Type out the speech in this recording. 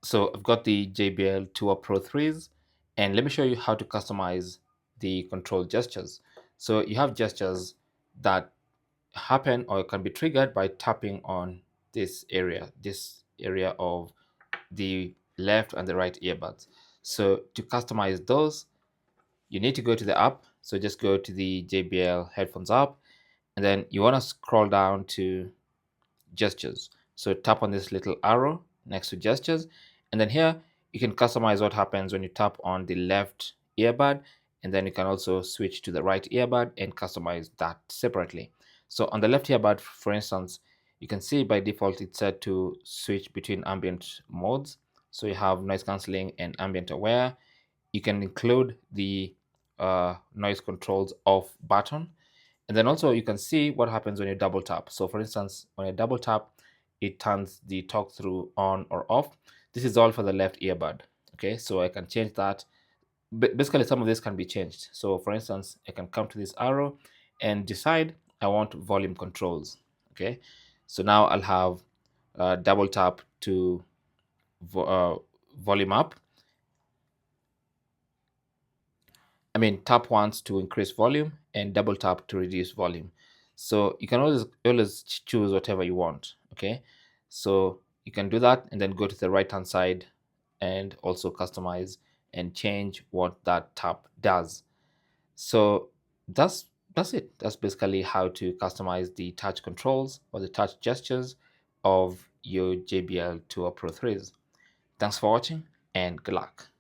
So I've got the JBL Tour Pro 3s, and let me show you how to customize the control gestures. So you have gestures that happen or can be triggered by tapping on this area of the left and the right earbuds. So to customize those, you need to go to the app. So just go to the JBL Headphones app, and then you want to scroll down to gestures. So tap on this little arrow next to gestures, and then here you can customize what happens when you tap on the left earbud, and then you can also switch to the right earbud and customize that separately. So on the left earbud, for instance, you can see by default it's set to switch between ambient modes. So you have noise cancelling and ambient aware. You can include the noise controls off button, and then also you can see what happens when you double tap. So for instance, when I double tap, it turns the talk through on or off. This is all for the left earbud. Okay, so I can change that. Basically, some of this can be changed. So for instance, I can come to this arrow and decide I want volume controls. Okay, so now I'll have double tap to volume up. Tap once to increase volume and double tap to reduce volume. So you can always choose whatever you want. Okay, so you can do that and then go to the right hand side and also customize and change what that tap does. So that's it. That's basically how to customize the touch controls or the touch gestures of your JBL Tour Pro 3s. Thanks for watching and good luck.